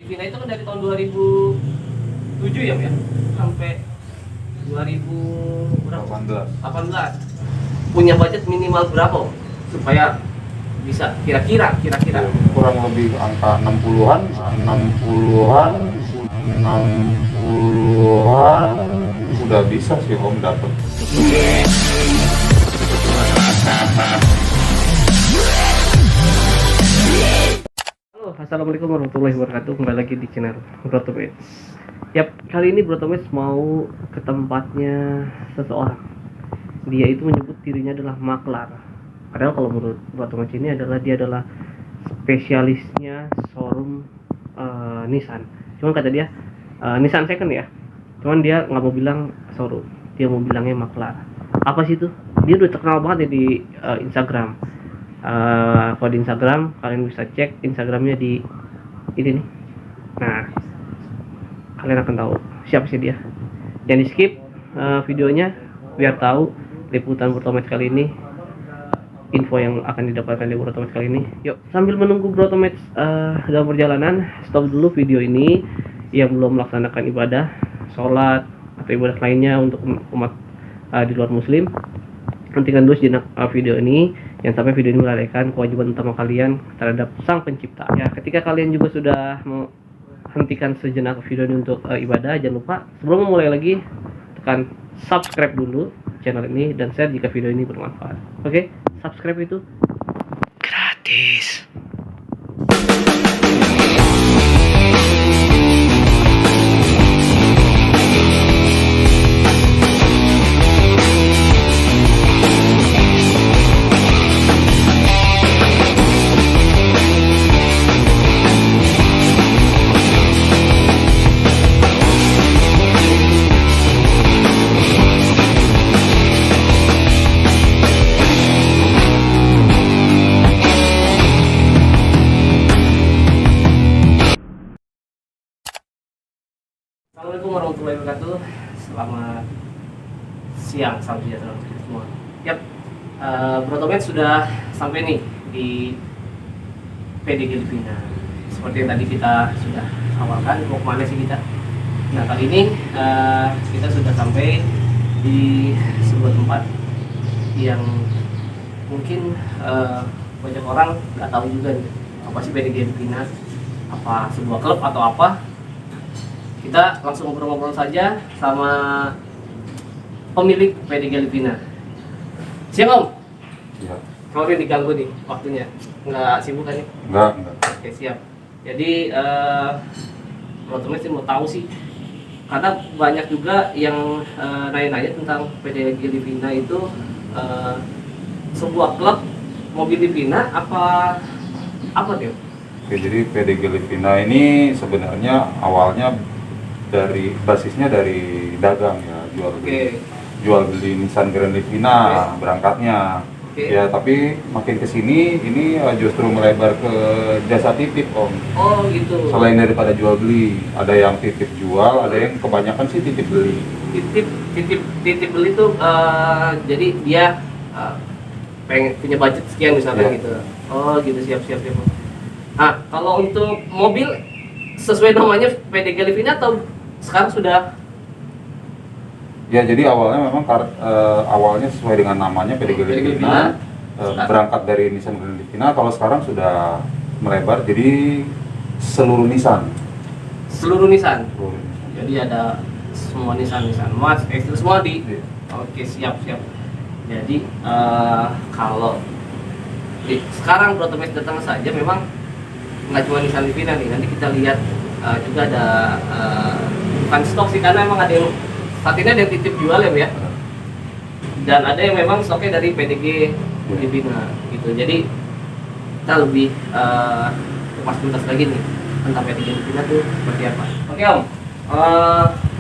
Livina itu kan dari tahun 2007 ya, ya? Sampai 2018. Punya budget minimal berapa Om? Supaya bisa kira-kira kurang lebih angka 60-an udah bisa sih Om dapat. Halo, assalamualaikum warahmatullahi wabarakatuh. Kembali lagi di channel Brotomets. Yap, kali ini Brotomets mau ke tempatnya seseorang. Dia itu menyebut dirinya adalah maklar. Padahal kalau menurut Brotomets ini dia adalah spesialisnya showroom Nissan. Cuman kata dia Nissan second ya. Cuman dia nggak mau bilang showroom, dia mau bilangnya maklar. Apa sih itu? Dia udah terkenal banget ya di Instagram. Kalau di Instagram kalian bisa cek Instagramnya di ini nih. Nah, kalian akan tahu siapa sih dia. Jangan di skip videonya biar tahu liputan Brotomets kali ini, info yang akan didapatkan di Brotomets kali ini. Yuk, sambil menunggu Brotomets dalam perjalanan, stop dulu video ini yang belum melaksanakan ibadah, sholat atau ibadah lainnya untuk umat di luar muslim. Hentikan dulu sejenak video ini, yang sampai video ini melalaikan kewajiban utama kalian terhadap Sang Pencipta. Ya, ketika kalian juga sudah menghentikan sejenak video ini untuk ibadah, jangan lupa sebelum memulai lagi tekan subscribe dulu channel ini dan share jika video ini bermanfaat. Oke, subscribe itu gratis. Assalamualaikum warahmatullahi wabarakatuh. Selamat siang, salam sejahtera untuk kita semua. Yap, Brotomets sudah sampai nih di PDG Livina. Seperti yang tadi kita sudah awalkan, mau kemana sih kita? Nah, kali ini kita sudah sampai di sebuah tempat yang mungkin banyak orang nggak tahu juga nih, apa sih PDG Livina, apa sebuah klub atau apa. Kita langsung ngobrol-ngobrol saja sama pemilik PDG Livina. Siap Om? Iya. Sorry diganggu nih waktunya, nggak sibuk kan nih? Enggak. Oke, siap. Jadi Brotomets sih mau tahu sih, karena banyak juga yang nanya-nanya tentang PDG Livina itu sebuah klub mobil Livina apa tuh? Oke, jadi PDG Livina ini sebenarnya awalnya basisnya dari dagang ya, jual beli Nissan Grand Livina berangkatnya. Ya, tapi makin kesini ini justru melebar ke jasa titip Om. Oh gitu. Selain daripada jual beli, ada yang titip jual, ada yang kebanyakan sih titip beli. Titip beli tuh jadi dia pengen punya budget sekian misalnya gitu. Oh gitu, siap. Nah, kalau untuk mobil sesuai namanya PDG Livina atau sekarang sudah? Ya, jadi awalnya memang awalnya sesuai dengan namanya PDG Livina, berangkat dari Nissan Grand Livina. Kalau sekarang sudah melebar jadi seluruh Nissan. Seluruh Nissan. Jadi ada semua Nissan, Mas, itu semua di. Iya. Oke, siap. Jadi kalau sekarang Brotomets datang saja memang nggak cuma Nissan Livina nih. Nanti kita lihat juga ada bukan stok sih, karena memang ada yang saat ini ada yang titip jual ya, ya. Dan ada yang memang stoknya dari PDG Livina gitu. Jadi kita lebih kupas tuntas lagi nih tentang PDG Livina tuh seperti apa. Oke Om,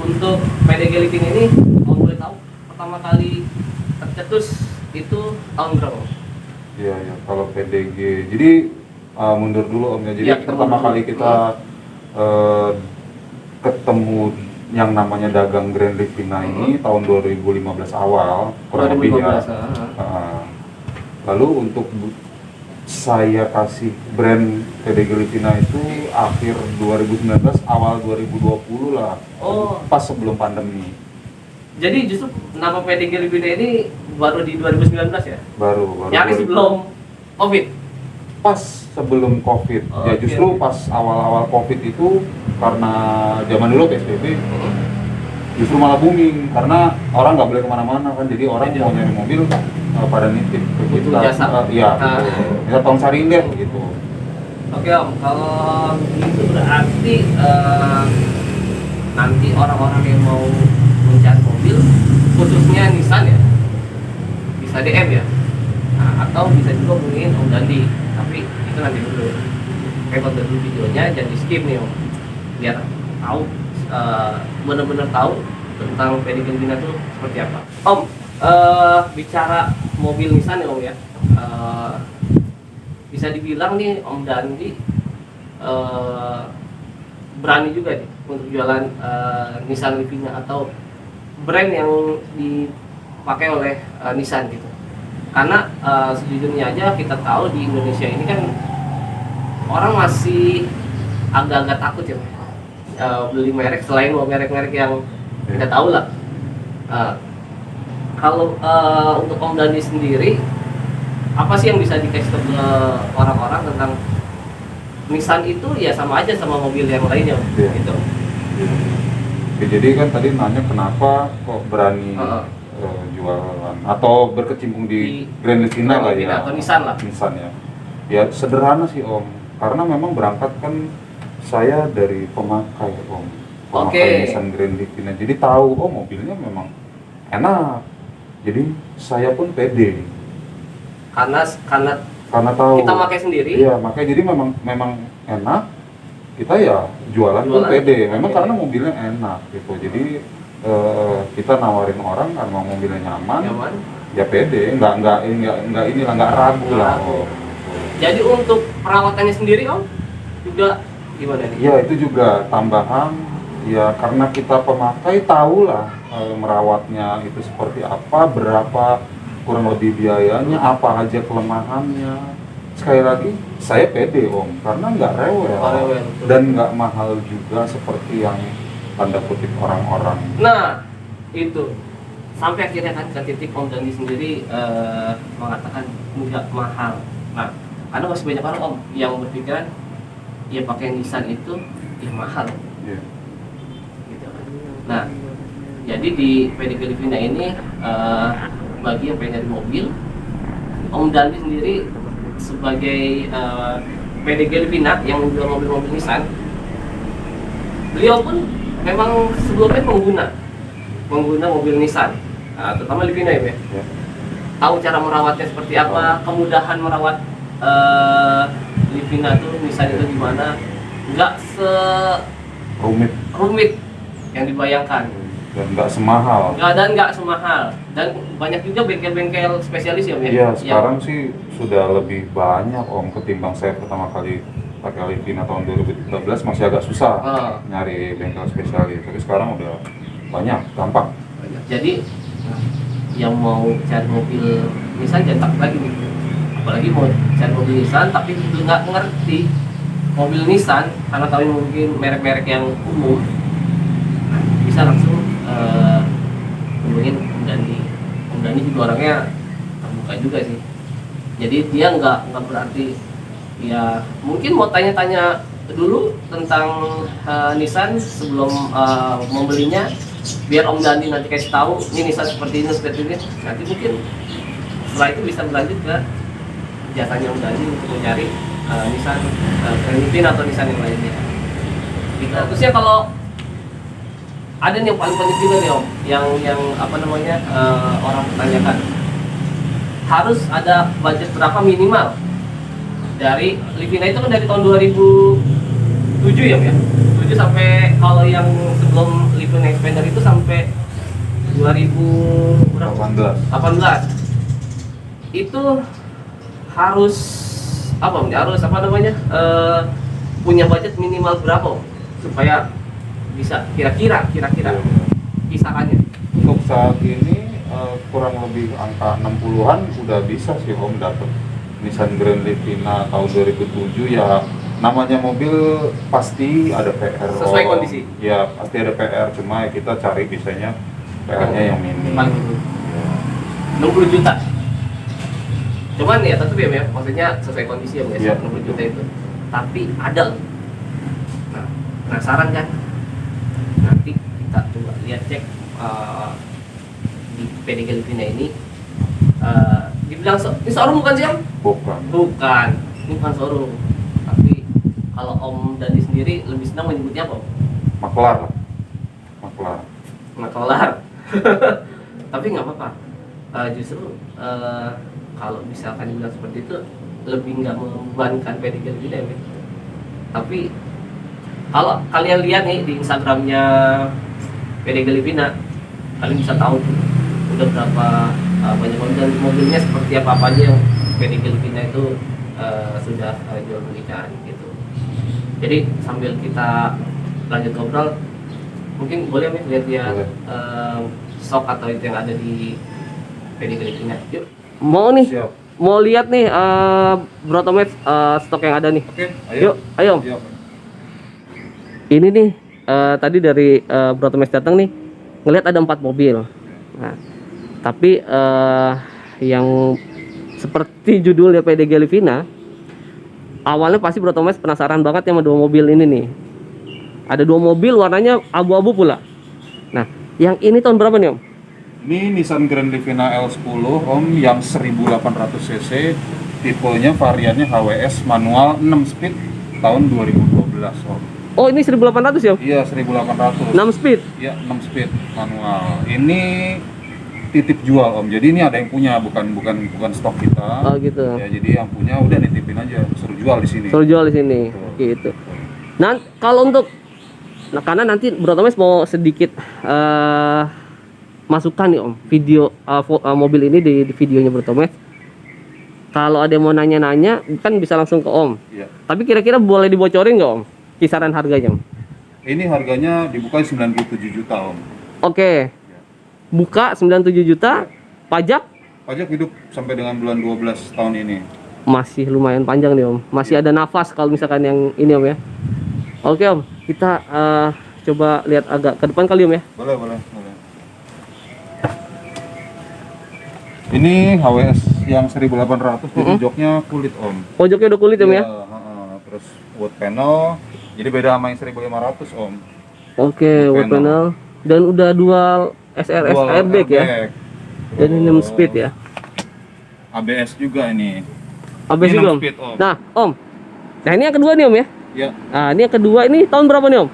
untuk PDG Livina ini Om boleh tahu pertama kali tercetus itu tahun berapa? Iya, kalau PDG, jadi mundur dulu Om ya. Jadi pertama kali kita ketemu yang namanya dagang Grand Livina ini tahun 2015 awal kurang lebih ya. Lalu untuk saya kasih brand PDG Livina itu akhir 2019 awal 2020 lah. Oh. Pas sebelum pandemi. Jadi justru nama PDG Livina ini baru di 2019 ya? Baru. Yang sebelum COVID? Pas sebelum COVID. Oh, Ya justru oke. pas awal-awal COVID itu karena zaman dulu PSBB justru malah booming karena orang nggak boleh kemana-mana kan, jadi orang Iya. mau nyari mobil pada nitip ke Butuh kita. jasa. Iya, Ah. gitu. Kita tolong cariin deh gitu. Oke Om, kalau itu berarti nanti orang-orang yang mau mencari mobil, khususnya Nissan ya, bisa DM ya, nah, atau bisa juga hubungin Om Dandi, tapi itu nanti dulu. Oke, tonton dulu videonya, jangan di skip nih Om, biar tahu, benar-benar tahu tentang PDG Livina itu seperti apa. Om, bicara mobil Nissan ya Om ya, bisa dibilang nih Om Dandi berani juga nih untuk jualan Nissan Livina atau brand yang dipakai oleh Nissan gitu. Karena sejujurnya aja kita tahu di Indonesia ini kan orang masih agak-agak takut ya beli merek selain merek-merek yang kita tahu lah. Kalau untuk Om Dandi sendiri, apa sih yang bisa dikasih ke orang-orang tentang Nissan itu ya sama aja sama mobil yang lainnya Iya. gitu. Oke, jadi kan tadi nanya kenapa kok berani jualan atau berkecimpung di Grand Livina lah ya, atau Nissan lah. Nissan ya. Ya sederhana sih Om, karena memang berangkat kan saya dari pemakai Om, pemakai Oke. Nissan Grand Livina. Jadi tahu oh mobilnya memang enak. Jadi saya pun pede karena tahu. Kita pakai sendiri. Iya, makanya jadi memang enak. Kita ya jualan pun Jualan. pede. Memang Oke. karena mobilnya enak gitu. Jadi kita nawarin orang karena mobilnya nyaman. Ya pede, nggak inilah, nggak ragu lah. Ragu. Jadi untuk perawatannya sendiri Om juga gimana nih? Ya itu juga tambahan. Ya karena kita pemakai tahu lah merawatnya itu seperti apa, berapa kurang lebih biayanya, apa aja kelemahannya. Sekali lagi saya pede Om, karena nggak rewel dan nggak mahal juga seperti yang tanda kutip orang-orang. Nah itu sampai akhirnya kan ke titik Om Dandi sendiri mengatakan nggak mahal. Nah karena masih banyak orang Om yang berpikiran ya pakai Nissan itu ya mahal. Iya. Gitu kan. Nah jadi di PDG Livina ini bagi yang pengen nyari mobil, Om Dandi sendiri sebagai PDG Livina yang menjual mobil-mobil Nissan, beliau pun memang sebelumnya mengguna mobil Nissan, terutama Livina ya, Ya. tahu cara merawatnya seperti apa, kemudahan merawat Livina tuh Nissan itu gimana, nggak serumit yang dibayangkan. Dan nggak semahal. Nggak semahal, dan banyak juga bengkel-bengkel spesialis ya Om ya. Iya, sekarang sih sudah lebih banyak Om ketimbang saya pertama kali pakai Livina tahun 2013 masih agak susah nyari bengkel spesialis. Tapi sekarang udah banyak, gampang. Jadi yang mau cari mobil Nissan jangan takut lagi nih. Apalagi mau cari mobil Nissan tapi nggak ngerti mobil Nissan karena tahu mungkin merek-merek yang umum, bisa langsung hubungin Om Dandi. Om Dandi juga orangnya terbuka juga sih. Jadi dia nggak berarti ya mungkin mau tanya-tanya dulu tentang Nissan sebelum membelinya, biar Om Dandi nanti kasih tahu ini Nissan seperti ini. Nanti mungkin setelah itu bisa berlanjut ke jasanya Om Dandi untuk mencari Nissan Grand Livina atau Nissan yang lainnya. Gitu. Terusnya kalau ada nih yang paling penting juga nih Om, yang apa namanya orang pertanyakan, harus ada budget berapa minimal dari Livina itu kan dari tahun 2007 ya Om ya, 7 sampai kalau yang sebelum Livina Expander itu sampai 2018 itu harus apa Om? Harus apa namanya punya budget minimal berapa Om? Supaya bisa kira-kira kisarannya. Untuk saat ini kurang lebih angka 60-an sudah bisa sih Om dapat Nissan Grand Livina tahun 2007 ya, namanya mobil pasti ada PR. Sesuai kondisi. Ya pasti ada PR, cuma ya kita cari biasanya PR-nya yang mini. Paling Ya. 60 juta. Cuman ya tetap ya, maksudnya sesuai kondisi ya guys, Iya. 60 juta itu. Tapi ada loh. Nah, penasaran kan? Nanti kita coba lihat cek di PDG Livina ini. Dibilang ini showroom bukan sih Om? Bukan. Bukan, ini bukan showroom. Tapi kalau Om Dandi sendiri lebih senang menyebutnya apa Om? Maklar lah. Maklar. Maklar. Tapi nggak apa-apa. Justru kalau misalkan dibilang seperti itu lebih nggak membebankan PDG Livina ya. Tapi kalau kalian lihat nih di Instagramnya PDG Livina, kalian bisa tahu tuh udah berapa banyak mobilnya seperti apa aja yang PDG Livina itu sudah jual belikan gitu. Jadi sambil kita lanjut ngobrol, mungkin boleh nih lihat stok atau itu yang ada di PDG Livina. Yuk. Mau nih, Siap. mau lihat nih Brotomet stok yang ada nih. Oke, Yuk, ayo. Om. Siap. Ini nih tadi dari Brotomet datang nih ngelihat ada 4 mobil. Nah, tapi yang seperti judulnya PDG Livina, awalnya pasti Brotomet penasaran banget sama 2 mobil ini nih. Ada 2 mobil warnanya abu-abu pula. Nah, yang ini tahun berapa nih Om? Ini Nissan Grand Livina L10 Om, yang 1800 cc, tipenya variannya HWS manual 6 speed tahun 2012 Om. Oh, ini 1800 ya Om? Iya, 1800. 6 speed. Iya, 6 speed manual. Ini titip jual Om. Jadi ini ada yang punya, bukan stok kita. Oh gitu. Ya, jadi yang punya udah nitipin aja, suruh jual di sini. Suruh jual di sini. Gitu. Nah, kalau untuk karena nanti Brotomet mau sedikit masukkan nih Om video mobil ini di videonya Brotomet. Kalau ada yang mau nanya-nanya kan bisa langsung ke Om. Iya. Tapi kira-kira boleh dibocorin nggak Om kisaran harganya Om? Ini harganya dibuka 97 juta Om. Oke. Buka 97 juta. Pajak Pajak hidup sampai dengan bulan 12 tahun ini. masih lumayan panjang nih Om. Masih ada nafas kalau misalkan yang ini Om ya. Oke Om, kita coba lihat agak ke depan kali Om ya. Boleh. Ini HWS yang 1800, jadi joknya kulit Om. Pojoknya udah kulit Om ya. Terus wood panel, jadi beda sama yang 1500 Om. Oke, wood panel dan udah dual SRS Dual airbag ya. Dan ini 6 speed ya. ABS juga ini. ABS Ini juga 6 Om. speed, Om. Nah Om, nah ini yang kedua nih Om ya. Ya, Nah ini yang kedua, ini tahun berapa nih Om?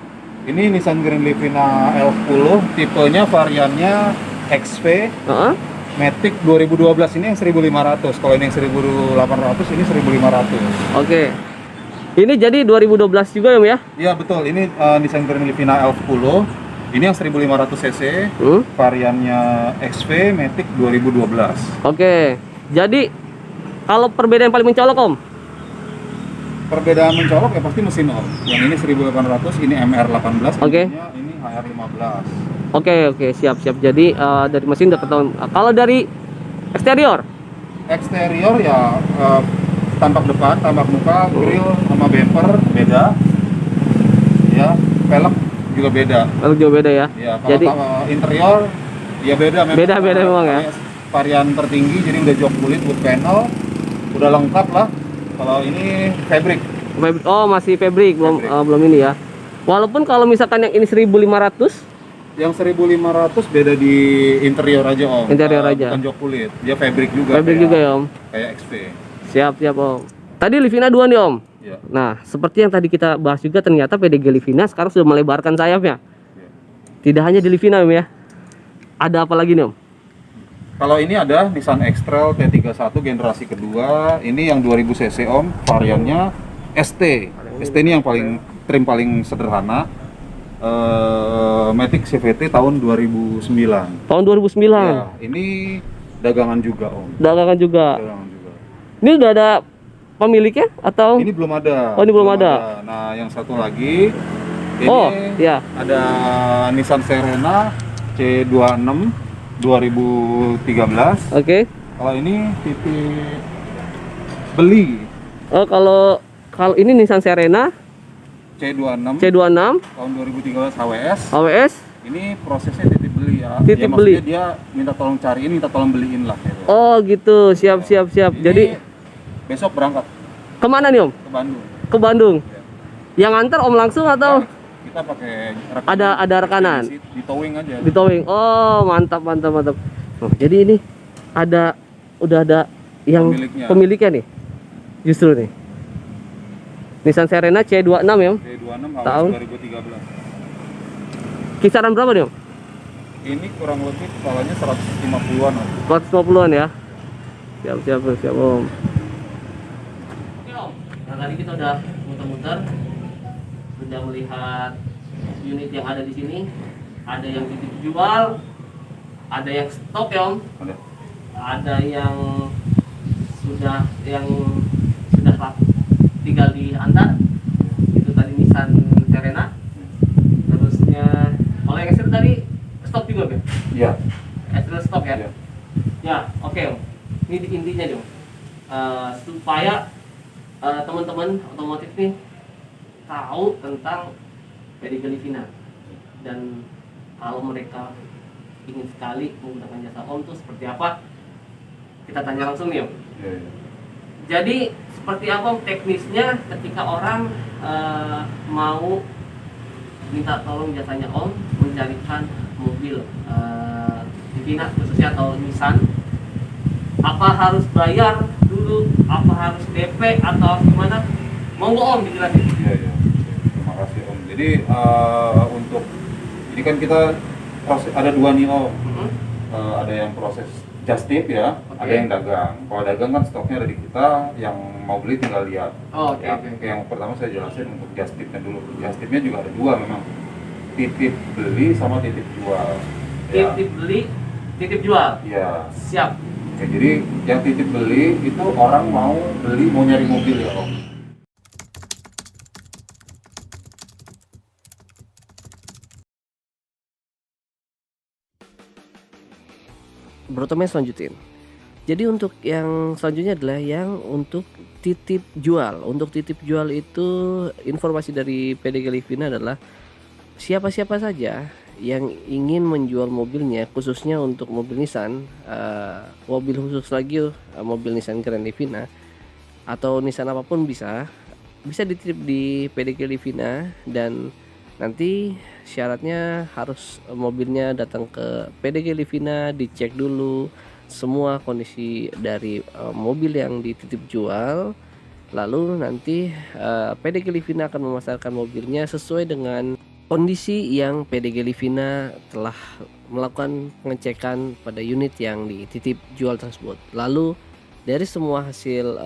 ini Nissan Grand Livina L10, tipenya variannya XV, Heeh. Matic 2012, ini yang 1500. Kalau ini yang 1800, ini 1500. Oke. Ini jadi 2012 juga ya Om ya? Iya betul, ini Nissan Grand Livina L10. Ini yang 1500 cc, variannya XV Matic 2012. Oke. Jadi kalau perbedaan paling mencolok Om? Perbedaan mencolok ya pasti mesin Om. Yang ini 1800, ini MR18, Oke. ini HR15. Oke, siap. Jadi dari mesin udah ketahuan. Kalau dari eksterior? Eksterior ya tampak depan, tampak muka, grill sama bumper beda. Ya, velg juga beda. Kalau jauh beda ya. Ya, kalau Jadi interior ya beda memang. Beda memang ya. Varian tertinggi jadi udah jok kulit, wood panel, udah lengkap lah. Kalau ini fabric. oh masih fabric, belum ini ya. Walaupun kalau misalkan yang ini 1500, Yang 1500 beda di interior aja Om. Interior aja. Bukan jok kulit, dia fabric juga. fabric kayak- juga ya Om. Kayak XP. Siap Om. Tadi Livina 2 nih Om. Ya. Nah, seperti yang tadi kita bahas juga, ternyata PDG Livina sekarang sudah melebarkan sayapnya. Ya. Tidak hanya di Livina Om ya. Ada apa lagi nih Om? Kalau ini ada Nissan X-Trail T31 generasi kedua. Ini yang 2000 cc Om, variannya ST. ST ini yang trim paling sederhana. Matic CVT tahun 2009. Tahun 2009. Ya, ini dagangan juga Om. Dagangan juga. Dagangan juga. Ini udah ada pemiliknya atau? Ini belum ada. Oh, ini belum ada. Nah, yang satu lagi ini Oh, ya. ada Nissan Serena C26 2013. Oke. Kalau ini tipe beli. Oh, kalau kalau ini Nissan Serena C26 C26 tahun 2013 HWS. AWS. Ini prosesnya titip beli ya. Titip Ya, beli. maksudnya dia minta tolong cariin, minta tolong beliin lah gitu. Oh gitu, siap. Ini Jadi besok berangkat kemana nih Om? ke Bandung. Ke Bandung. Ya. Yang nganter Om langsung atau Kita pakai ada rekanan? di towing aja. Di towing. Oh mantap. Oh, jadi ini udah ada yang pemiliknya nih, justru nih. Nissan Serena C26 ya Om? C26 Tahun 2013. Kisaran berapa nih Om? Ini kurang lebih kepalanya 150-an. 150-an ya. Siap Om. Oke Om, nah tadi kita udah muter-muter, sudah melihat unit yang ada di sini. Ada yang titip jual, ada yang stok ya Om, ada yang sudah tinggal diantar. Itu tadi Nissan Serena. Terusnya kalau yang Excel tadi stok juga Beb? Iya. Excel stok ya? Iya. Ya, oke Om. Ini intinya dong, supaya teman-teman otomotif nih tahu tentang pedigree Livina, dan kalau mereka ingin sekali menggunakan jasa Om tuh seperti apa, kita tanya langsung nih Om. Iya. Jadi seperti apa Om teknisnya ketika orang mau minta tolong jasanya Om mencarikan mobil Livina khususnya atau Nissan, apa harus bayar dulu, apa harus DP atau gimana? Monggo Om dijelasin. Iya. Terima kasih Om. Jadi untuk ini kan kita proses ada dua nih Om. Ada yang proses just tip ya, ada yang dagang. Kalau dagang kan stoknya ada di kita, yang mau beli tinggal lihat. Oh, oke. Yang pertama saya jelasin untuk just tipnya dulu. Just tipnya juga ada dua memang. Titip beli sama titip jual. Titip beli, titip jual. Iya. Siap. Oke, jadi yang titip beli itu orang mau beli, mau nyari mobil ya Om. Bro Tomes lanjutin. Jadi untuk yang selanjutnya adalah yang untuk titip jual. Untuk titip jual itu informasi dari PDG Livina adalah siapa-siapa saja yang ingin menjual mobilnya, khususnya untuk mobil Nissan, mobil khusus lagi, mobil Nissan Grand Livina atau Nissan apapun bisa dititip di PDG Livina, dan nanti syaratnya harus mobilnya datang ke PDG Livina, dicek dulu semua kondisi dari mobil yang dititip jual. Lalu nanti PDG Livina akan memasarkan mobilnya sesuai dengan kondisi yang PDG Livina telah melakukan pengecekan pada unit yang dititip jual tersebut. Lalu dari semua hasil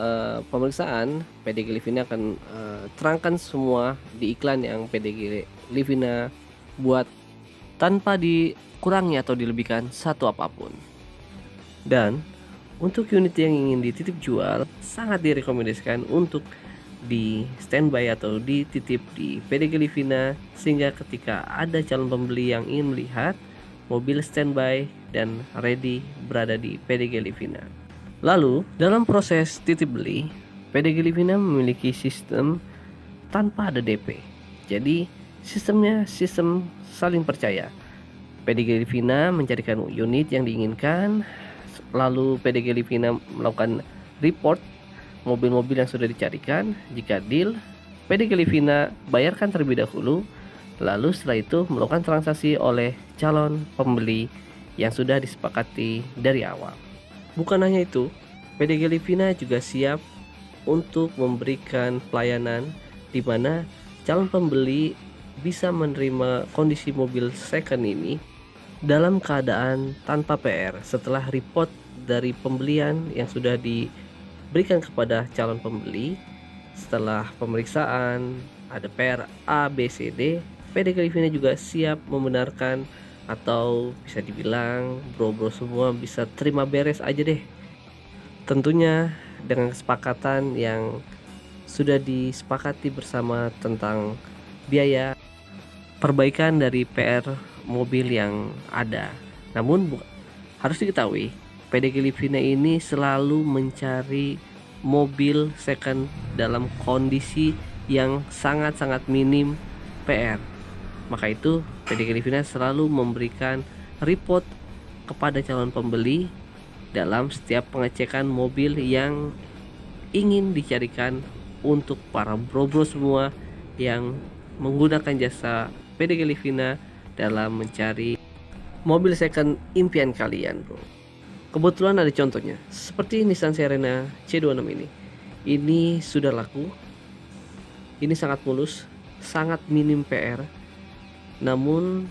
pemeriksaan, PDG Livina akan terangkan semua di iklan yang PDG Livina buat tanpa dikurangi atau dilebihkan satu apapun. Dan untuk unit yang ingin dititip jual sangat direkomendasikan untuk di standby atau dititip di PDG Livina, sehingga ketika ada calon pembeli yang ingin melihat, mobil standby dan ready berada di PDG Livina. Lalu dalam proses titip beli, PDG Livina memiliki sistem tanpa ada DP. Jadi sistemnya sistem saling percaya. PDG Livina mencarikan unit yang diinginkan, lalu PDG Livina melakukan report mobil-mobil yang sudah dicarikan. Jika deal, PDG Livina bayarkan terlebih dahulu, lalu setelah itu melakukan transaksi oleh calon pembeli yang sudah disepakati dari awal. Bukan hanya itu, PDG Livina juga siap untuk memberikan pelayanan di mana calon pembeli bisa menerima kondisi mobil second ini dalam keadaan tanpa PR setelah report dari pembelian yang sudah diberikan kepada calon pembeli. Setelah pemeriksaan ada PR A, B, C, D, PDG Livina juga siap membenarkan, atau bisa dibilang bro-bro semua bisa terima beres aja deh. Tentunya dengan kesepakatan yang sudah disepakati bersama tentang biaya perbaikan dari PR mobil yang ada. Namun harus diketahui, PDG Livina ini selalu mencari mobil second dalam kondisi yang sangat-sangat minim PR. Maka itu PDG Livina selalu memberikan report kepada calon pembeli dalam setiap pengecekan mobil yang ingin dicarikan untuk para bro-bro semua yang menggunakan jasa PDG Livina dalam mencari mobil second impian kalian, bro. Kebetulan ada contohnya, seperti Nissan Serena C26 ini. Ini sudah laku, ini sangat mulus, sangat minim PR. Namun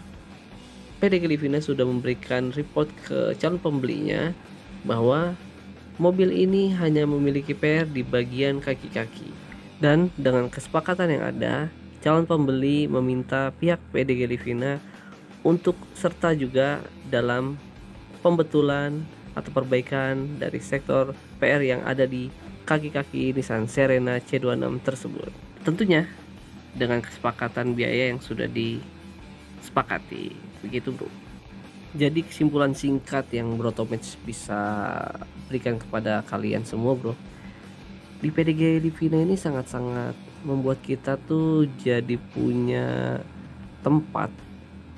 PDG Livina sudah memberikan report ke calon pembelinya bahwa mobil ini hanya memiliki PR di bagian kaki-kaki. Dan dengan kesepakatan yang ada, calon pembeli meminta pihak PDG Livina untuk serta juga dalam pembetulan atau perbaikan dari sektor PR yang ada di kaki-kaki Nissan Serena C26 tersebut. Tentunya dengan kesepakatan biaya yang sudah disepakati, begitu bro. Jadi kesimpulan singkat yang Brotomage bisa berikan kepada kalian semua, bro, di PDG Livina ini sangat-sangat membuat kita tuh jadi punya tempat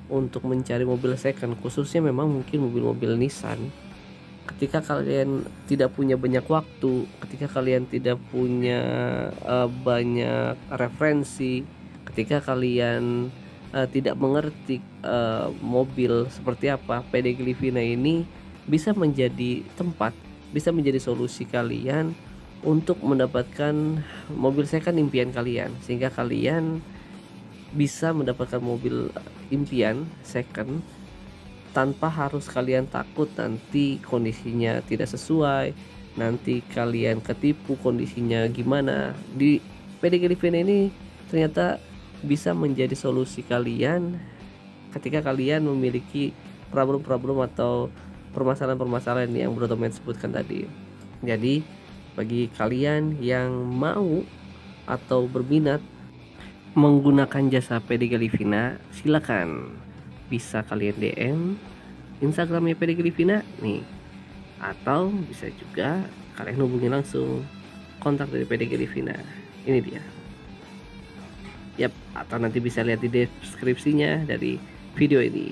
untuk mencari mobil second, khususnya memang mungkin mobil-mobil Nissan. Ketika kalian tidak punya banyak waktu, ketika kalian tidak punya banyak referensi, ketika kalian tidak mengerti mobil seperti apa, PDG Livina ini bisa menjadi tempat, bisa menjadi solusi kalian untuk mendapatkan mobil second impian kalian, sehingga kalian bisa mendapatkan mobil impian second tanpa harus kalian takut nanti kondisinya tidak sesuai, nanti kalian ketipu kondisinya gimana. Di PDG Livina ini ternyata bisa menjadi solusi kalian ketika kalian memiliki problem-problem atau permasalahan-permasalahan yang Brotomage sebutkan tadi. Jadi bagi kalian yang mau atau berminat menggunakan jasa PDG Livina, silakan bisa kalian DM Instagramnya PDG Livina nih, atau bisa juga kalian hubungi langsung kontak dari PDG Livina. Ini dia. Yap, atau nanti bisa lihat di deskripsinya dari video ini.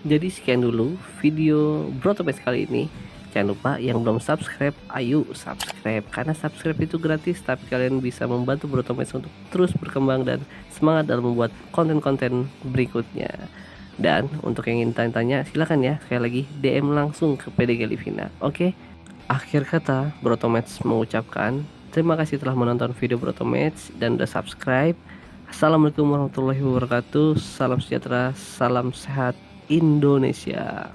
Jadi sekian dulu video Brotomage kali ini. Jangan lupa yang belum subscribe, ayo subscribe, karena subscribe itu gratis, tapi kalian bisa membantu Brotomage untuk terus berkembang dan semangat dalam membuat konten-konten berikutnya. Dan untuk yang ingin tanya-tanya, silakan ya, sekali lagi DM langsung ke PDG Livina. Oke. Akhir kata, Brotomage mengucapkan terima kasih telah menonton video Brotomage dan udah subscribe. Assalamualaikum warahmatullahi wabarakatuh. Salam sejahtera, salam sehat Indonesia.